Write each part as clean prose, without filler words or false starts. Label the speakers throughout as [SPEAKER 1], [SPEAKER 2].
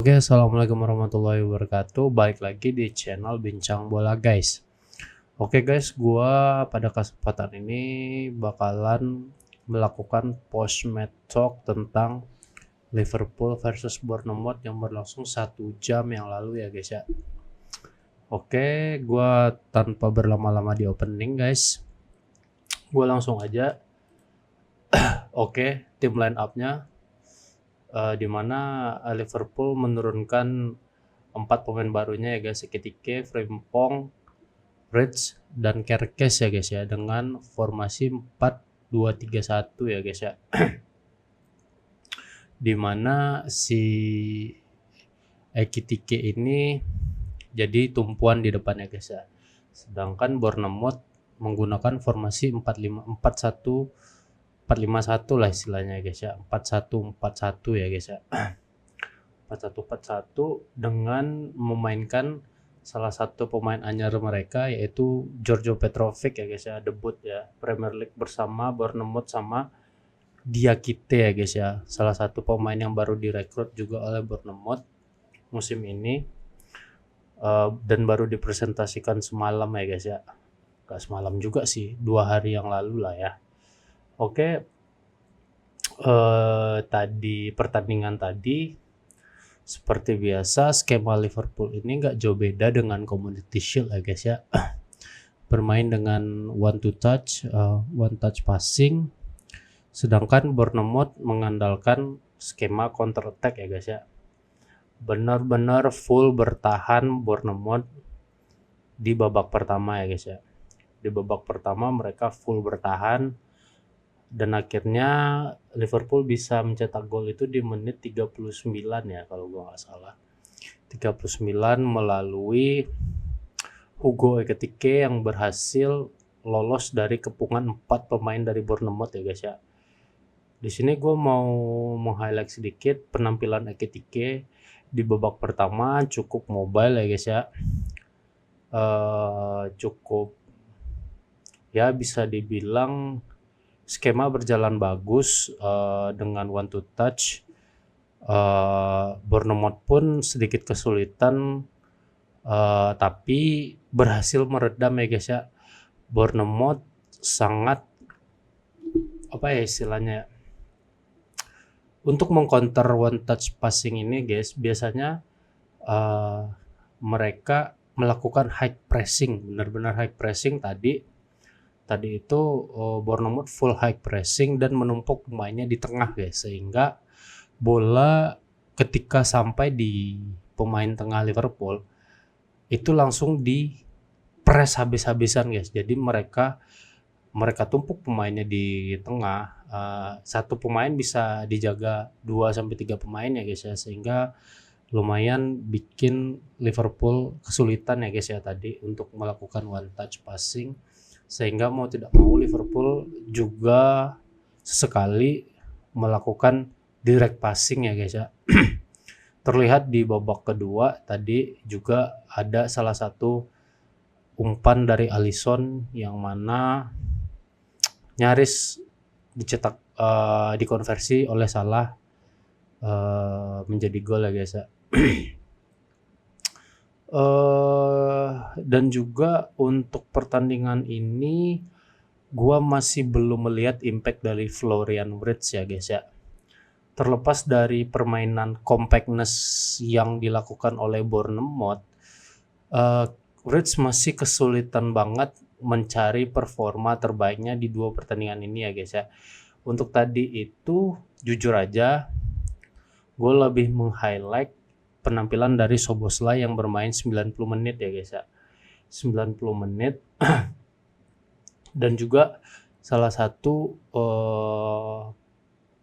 [SPEAKER 1] Oke, assalamualaikum warahmatullahi wabarakatuh. Balik lagi di channel Bincang Bola, guys. Oke, guys, gua pada kesempatan ini bakalan melakukan post match talk tentang Liverpool versus Bournemouth yang berlangsung 1 jam yang lalu ya, guys ya. Oke, gua tanpa berlama-lama di opening, guys. Gua langsung aja. Oke, tim line up-nya di mana Liverpool menurunkan 4 pemain barunya ya guys, Ekitike, Frimpong, Bridge, dan Kerkes ya guys ya, dengan formasi 4-2-3-1 ya guys ya. Di mana si Ekitike ini jadi tumpuan di depan ya guys ya. Sedangkan Bournemouth menggunakan formasi 4-1 lah istilahnya guys ya, 4-1-4-1 ya guys ya. 4-1-4-1 dengan memainkan salah satu pemain anyar mereka, yaitu Giorgio Petrovic ya guys ya, debut ya Premier League bersama Bournemouth sama Diakite ya guys ya, salah satu pemain yang baru direkrut juga oleh Bournemouth musim ini, dan baru dipresentasikan semalam ya guys ya. Gak semalam juga sih, 2 hari yang lalu lah ya. Oke, tadi pertandingan tadi seperti biasa skema Liverpool ini nggak jauh beda dengan Community Shield ya guys ya. Bermain dengan one touch passing, sedangkan Bournemouth mengandalkan skema counter attack ya guys ya. Benar-benar full bertahan Bournemouth di babak pertama ya guys ya. Di babak pertama mereka full bertahan, dan akhirnya Liverpool bisa mencetak gol itu di menit 39 ya kalau gua nggak salah, 39 melalui Hugo Ekitike yang berhasil lolos dari kepungan 4 pemain dari Bournemouth ya guys ya. Di sini gua mau meng-highlight sedikit penampilan Ekitike di babak pertama. Cukup mobile ya guys ya, cukup ya bisa dibilang skema berjalan bagus dengan one to touch. Bournemouth pun sedikit kesulitan, tapi berhasil meredam ya guys ya. Bournemouth sangat istilahnya untuk mengcounter one touch passing ini guys, biasanya mereka melakukan high pressing, benar-benar high pressing. Tadi itu Bournemouth full high pressing dan menumpuk pemainnya di tengah guys, sehingga bola ketika sampai di pemain tengah Liverpool itu langsung di press habis-habisan guys. Jadi mereka tumpuk pemainnya di tengah, satu pemain bisa dijaga 2-3 pemain ya guys ya, sehingga lumayan bikin Liverpool kesulitan ya guys ya tadi untuk melakukan one touch passing, sehingga mau tidak mau Liverpool juga sesekali melakukan direct passing ya guys ya. Terlihat di babak kedua tadi juga ada salah satu umpan dari Alisson yang mana nyaris dicetak, dikonversi oleh Salah menjadi gol ya guys ya. Dan juga untuk pertandingan ini gua masih belum melihat impact dari Florian Wirtz ya guys ya. Terlepas dari permainan compactness yang dilakukan oleh Bournemouth, Wirtz masih kesulitan banget mencari performa terbaiknya di 2 pertandingan ini ya guys ya. Untuk tadi itu jujur aja gue lebih meng-highlight penampilan dari Szoboszlai yang bermain 90 menit ya guys ya. 90 menit dan juga salah satu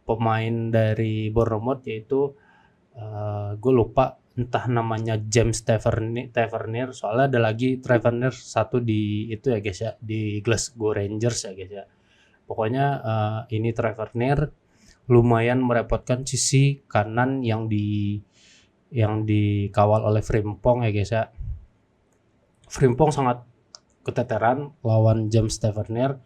[SPEAKER 1] pemain dari Bournemouth, yaitu gue lupa entah namanya James Tavernier, soalnya ada lagi Tavernier satu di itu ya guys ya, di Glasgow Rangers ya guys ya. Pokoknya ini Tavernier lumayan merepotkan sisi kanan yang dikawal oleh Frimpong ya guys ya. Frimpong sangat keteteran lawan James Tavernier.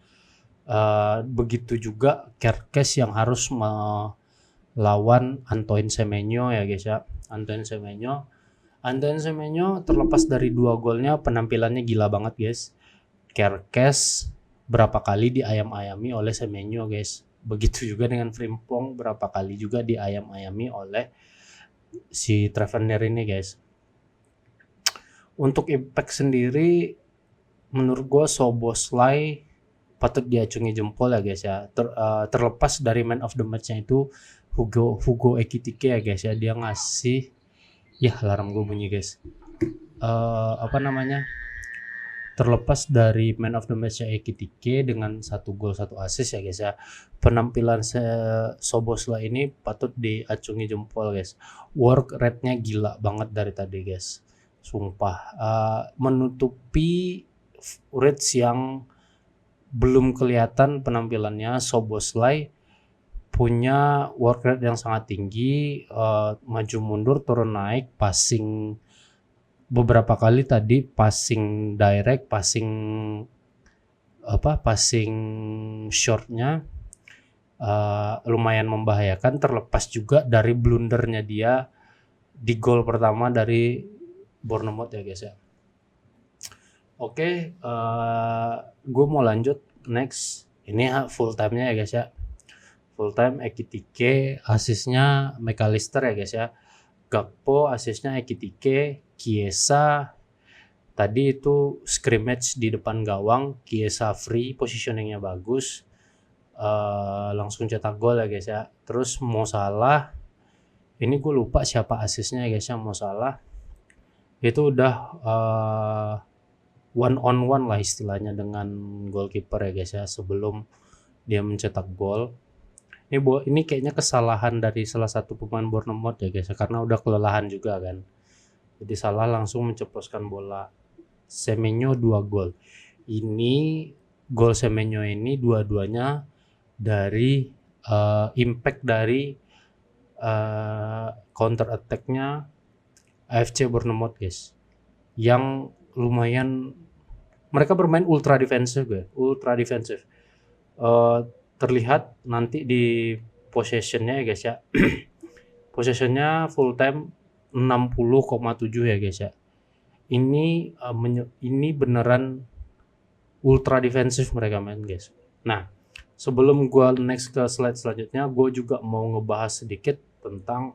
[SPEAKER 1] Begitu juga Kerkes yang harus melawan Antoine Semenyo ya guys ya. Antoine Semenyo. Antoine Semenyo terlepas dari 2 golnya penampilannya gila banget guys. Kerkes berapa kali diayam-ayami oleh Semenyo guys. Begitu juga dengan Frimpong berapa kali juga diayam-ayami oleh si Tavernier ini guys. Untuk impact sendiri menurut gue Szoboszlai patut diacungi jempol ya guys ya. Terlepas dari man of the match-nya itu Hugo Ekitike ya guys ya, dia ngasih ya alarm gue bunyi guys. Terlepas dari man of the match Ekitike dengan 1 gol 1 assist ya guys ya, penampilan Szoboszlai ini patut diacungi jempol guys. Work rate-nya gila banget dari tadi guys, sumpah. Menutupi rates yang belum kelihatan penampilannya. Szoboszlai punya work rate yang sangat tinggi, maju mundur turun naik, passing beberapa kali tadi, passing direct, passing shortnya lumayan membahayakan, terlepas juga dari blundernya dia di gol pertama dari Bournemouth ya guys ya. Oke, gue mau lanjut next. Ini full time-nya ya guys ya. Full time Ekitike, asisnya McAllister ya guys ya. Gakpo asisnya Ekitike, Chiesa tadi itu scrimmage di depan gawang, Chiesa free, positioningnya bagus, langsung cetak gol ya guys ya. Terus Mo Salah, ini gue lupa siapa asisnya ya guys ya. Mo Salah itu udah one on one lah istilahnya dengan goalkeeper ya guys ya, sebelum dia mencetak gol. Ini kayaknya kesalahan dari salah satu pemain Bournemouth ya guys ya, karena udah kelelahan juga kan. Jadi Salah langsung menceploskan bola. Semenyo 2 gol. Ini gol Semenyo ini dua-duanya dari impact dari counter attack-nya AFC Bournemouth guys. Yang lumayan, mereka bermain ultra defensive. Terlihat nanti di possession-nya ya guys ya. Possession-nya full time 60,7 ya guys ya. Ini beneran ultra defensif mereka main guys. Nah, sebelum gue next ke slide selanjutnya, gue juga mau ngebahas sedikit tentang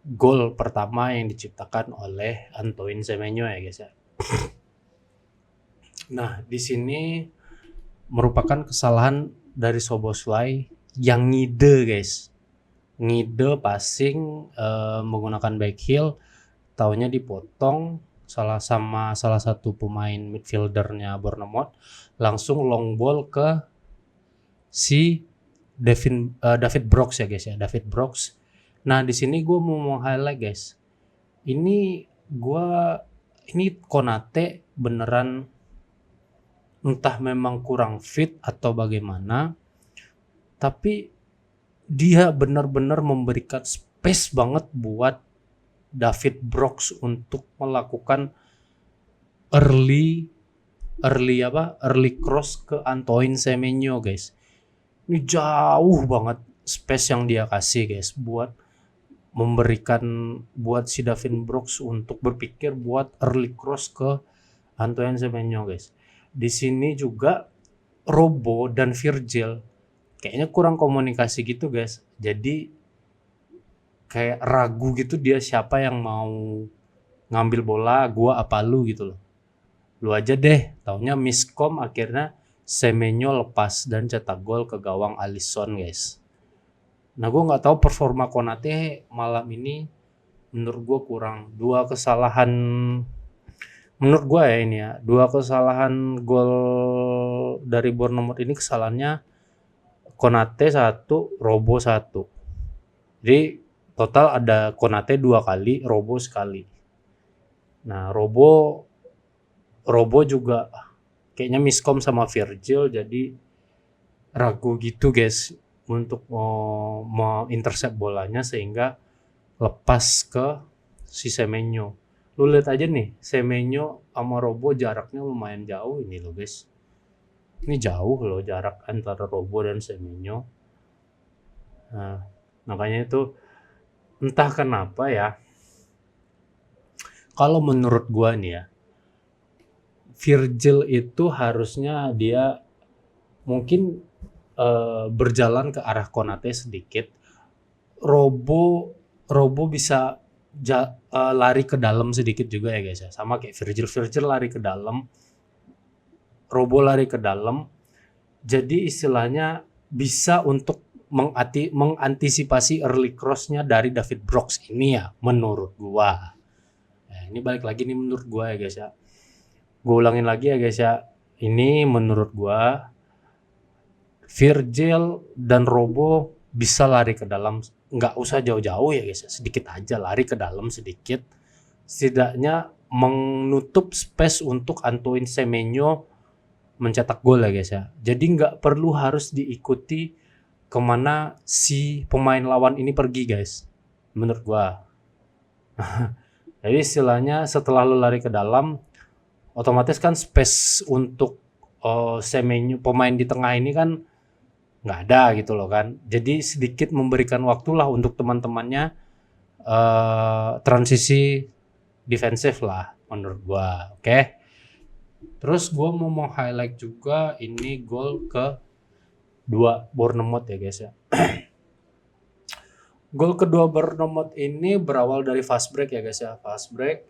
[SPEAKER 1] gol pertama yang diciptakan oleh Antoine Semenyo ya guys ya. Nah, di sini merupakan kesalahan dari Szoboszlai yang ngide guys. Ngide passing menggunakan back heel, taunya dipotong salah satu pemain midfieldernya Bournemouth, langsung long ball ke si David Brooks ya guys ya, David Brooks. Nah, di sini gue mau highlight guys. Ini Konate beneran entah memang kurang fit atau bagaimana, tapi dia benar-benar memberikan space banget buat David Brooks untuk melakukan early cross ke Antoine Semenyo guys. Ini jauh banget space yang dia kasih guys buat memberikan buat si David Brooks untuk berpikir buat early cross ke Antoine Semenyo guys. Di sini juga Robo dan Virgil kayaknya kurang komunikasi gitu guys. Jadi kayak ragu gitu dia siapa yang mau ngambil bola, gua apa lu gitu loh. Lu aja deh, taunya miskom, akhirnya Semenyo lepas dan cetak gol ke gawang Alisson guys. Nah, gua nggak tahu performa Konate malam ini, menurut gua kurang. Dua kesalahan gol dari Bournemouth ini kesalahannya Konate 1, Robo 1. Jadi total ada Konate 2 kali, Robo sekali. Nah, Robo juga kayaknya miskom sama Virgil, jadi ragu gitu guys untuk mau intercept bolanya sehingga lepas ke si Semenyo. Lu lihat aja nih, Semenyo sama Robo jaraknya lumayan jauh ini loh guys. Ini jauh loh jarak antara Robo dan Semenyo. Nah, makanya itu entah kenapa ya, kalau menurut gua nih ya, Virgil itu harusnya dia mungkin berjalan ke arah Konate sedikit. Robo Robo bisa lari ke dalam sedikit juga ya guys ya. Sama kayak Virgil lari ke dalam, Robo lari ke dalam. Jadi istilahnya bisa untuk mengantisipasi early cross-nya dari David Brooks ini ya menurut gua. Nah, ini balik lagi nih menurut gua ya guys ya. Gue ulangin lagi ya guys ya. Ini menurut gua Virgil dan Robo bisa lari ke dalam, nggak usah jauh-jauh ya guys ya, sedikit aja lari ke dalam sedikit, setidaknya menutup space untuk Antoine Semenyo mencetak gol ya guys ya. Jadi nggak perlu harus diikuti kemana si pemain lawan ini pergi guys, menurut gua. Jadi istilahnya setelah lu lari ke dalam, otomatis kan space untuk Semenyo pemain di tengah ini kan nggak ada gitu loh kan. Jadi sedikit memberikan waktu lah untuk teman-temannya transisi defensif lah menurut gua. Oke. Terus gua mau highlight juga ini gol ke dua Bournemouth ya guys ya. Gol kedua Bournemouth ini berawal dari fast break ya guys ya. Fast break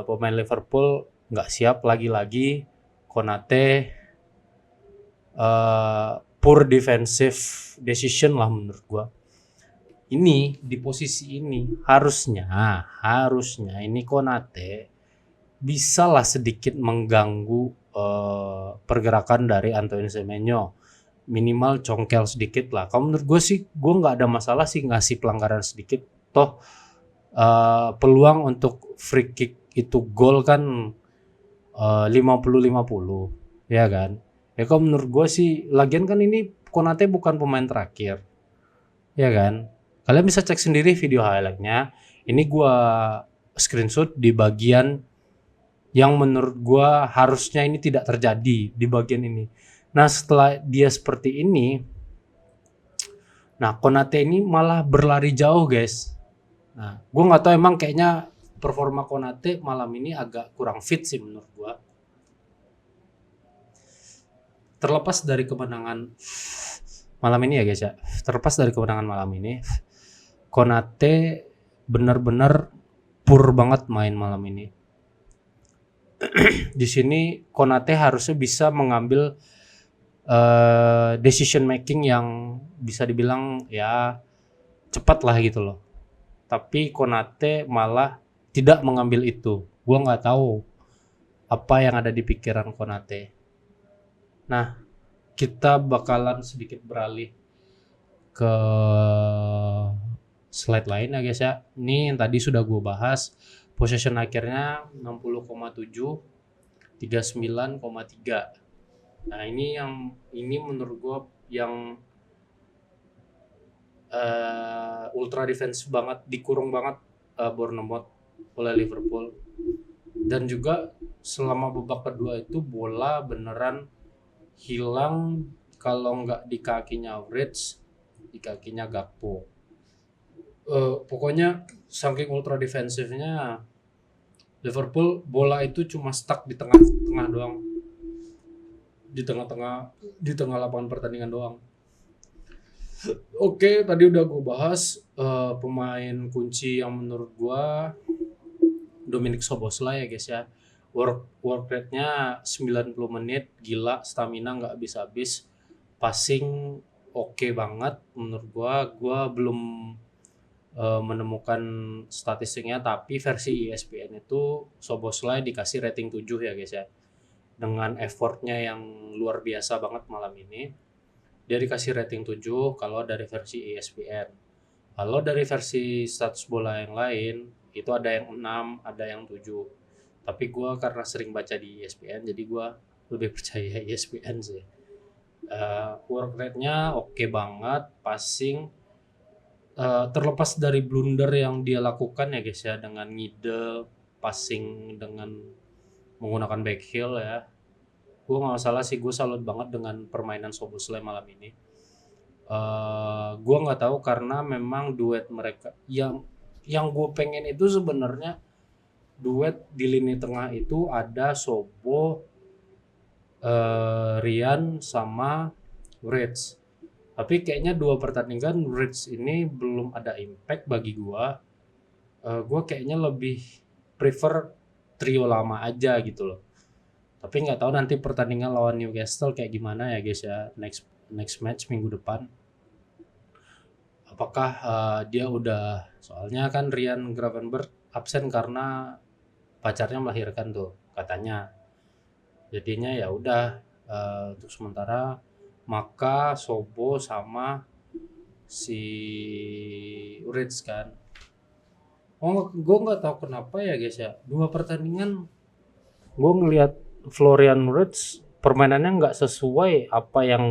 [SPEAKER 1] pemain Liverpool nggak siap lagi-lagi. Konate poor defensive decision lah menurut gua. Ini di posisi ini harusnya ini Konate bisa lah sedikit mengganggu pergerakan dari Antoine Semenyo, minimal congkel sedikit lah. Kalau menurut gue sih, gue nggak ada masalah sih ngasih pelanggaran sedikit, toh peluang untuk free kick itu gol kan 50-50 ya kan. Ya kalau menurut gue sih, lagian kan ini Konate bukan pemain terakhir ya kan. Kalian bisa cek sendiri video highlightnya. Ini gue screenshot di bagian yang menurut gue harusnya ini tidak terjadi di bagian ini. Nah setelah dia seperti ini, nah Konate ini malah berlari jauh guys. Nah gue nggak tahu, emang kayaknya performa Konate malam ini agak kurang fit sih menurut gue. Terlepas dari kemenangan malam ini ya guys ya, terlepas dari kemenangan malam ini, Konate benar-benar poor banget main malam ini. Di sini Konate harusnya bisa mengambil decision making yang bisa dibilang ya cepat lah gitu loh. Tapi Konate malah tidak mengambil itu. Gua nggak tahu apa yang ada di pikiran Konate. Nah, kita bakalan sedikit beralih ke slide lain ya guys ya. Ini yang tadi sudah gue bahas. Possession akhirnya 60,7, 39,3. Nah ini menurut gue yang ultra defense banget, dikurung banget Bournemouth oleh Liverpool. Dan juga selama babak kedua itu bola beneran hilang, kalau nggak di kakinya Rich, di kakinya Gakpo. Pokoknya saking ultra defensifnya Liverpool, bola itu cuma stuck di tengah-tengah doang, di tengah lapangan pertandingan doang. Oke, tadi udah gue bahas pemain kunci yang menurut gue Dominik Szoboszlai ya guys ya. Work rate-nya 90 menit, gila, stamina nggak habis-habis, passing oke banget menurut gue belum menemukan statistiknya, tapi versi ESPN itu Szoboszlai dikasih rating 7 ya guys ya. Dengan effortnya yang luar biasa banget malam ini, dia dikasih rating 7 kalau dari versi ESPN. Kalau dari versi status bola yang lain, itu ada yang 6, ada yang 7. Tapi gue karena sering baca di ESPN, jadi gue lebih percaya ESPN sih. Work rate-nya oke banget, passing, terlepas dari blunder yang dia lakukan ya guys ya, dengan ngide passing dengan menggunakan back heel ya, gue nggak salah sih, gue salut banget dengan permainan Szoboszlai malam ini. Gua nggak tahu karena memang duet mereka yang gue pengen itu sebenarnya duet di lini tengah itu ada Sobo, Rian sama Reds. Tapi kayaknya dua pertandingan Reds ini belum ada impact bagi gua. Gua kayaknya lebih prefer trio lama aja gitu loh. Tapi nggak tahu nanti pertandingan lawan Newcastle kayak gimana ya guys ya, next match minggu depan. Apakah dia udah, soalnya kan Ryan Gravenberch absen karena pacarnya melahirkan tuh katanya. Jadinya ya udah, untuk sementara maka Sobo sama si Reds kan. Oh, gue nggak tahu kenapa ya guys ya. Dua pertandingan gue ngelihat Florian Wirtz permainannya nggak sesuai apa yang,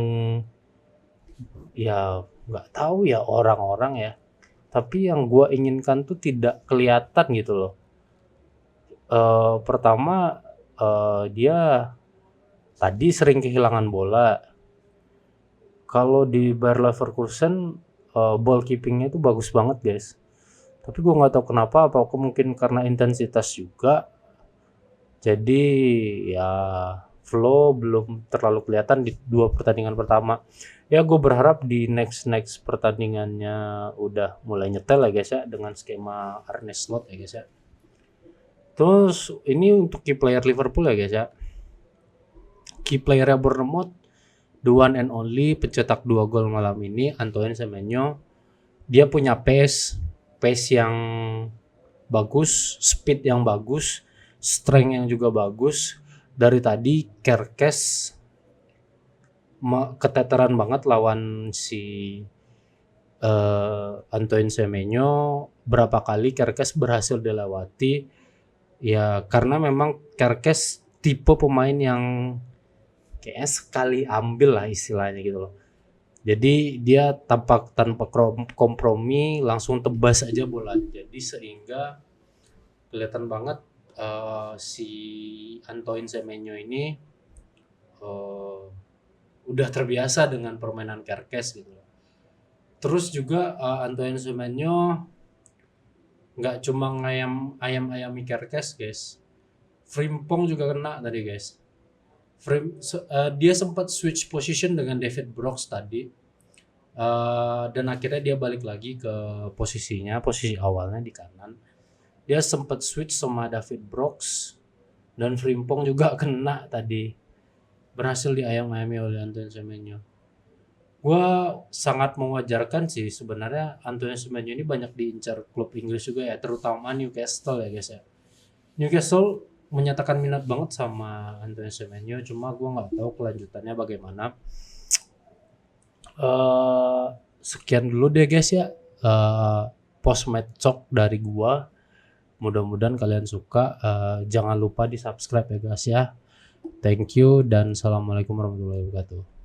[SPEAKER 1] ya nggak tahu ya orang-orang ya. Tapi yang gue inginkan tuh tidak kelihatan gitu loh. Pertama dia tadi sering kehilangan bola. Kalau di Bayer Leverkusen ball keepingnya itu bagus banget guys. Tapi gue nggak tahu kenapa, apa mungkin karena intensitas juga. Jadi ya flow belum terlalu kelihatan di dua pertandingan pertama. Ya gue berharap di next pertandingannya udah mulai nyetel ya guys ya, dengan skema Arne Slot ya guys ya. Terus ini untuk key player Liverpool ya guys ya. Key player Bournemouth, the one and only pencetak 2 gol malam ini, Antoine Semenyo. Dia punya pace yang bagus, speed yang bagus, strength yang juga bagus. Dari tadi Kerkes keteteran banget lawan si Antoine Semenyo. Berapa kali Kerkes berhasil dilewati ya, karena memang Kerkes tipe pemain yang kayaknya sekali ambil lah istilahnya gitu loh. Jadi dia tanpa kompromi langsung tebas aja bola. Jadi sehingga kelihatan banget si Antoine Semenyo ini udah terbiasa dengan permainan Kerkes gitu. Terus juga Antoine Semenyo nggak cuma ayam-ayami Kerkes guys. Frimpong juga kena tadi guys. Dia sempat switch position dengan David Brooks tadi, dan akhirnya dia balik lagi ke posisi awalnya di kanan. Dia sempat switch sama David Brooks, dan Frimpong juga kena tadi, berhasil diayam-ayami oleh Antoine Semenyo. Gua sangat mewajarkan sih sebenarnya Antoine Semenyo ini banyak diincar klub Inggris juga ya, terutama Newcastle ya guys ya. Newcastle menyatakan minat banget sama Antoine Semenyo, cuma gue nggak tahu kelanjutannya bagaimana. Sekian dulu deh guys ya, post match talk dari gua. Mudah-mudahan kalian suka. Jangan lupa di subscribe ya guys ya. Thank you dan assalamualaikum warahmatullahi wabarakatuh.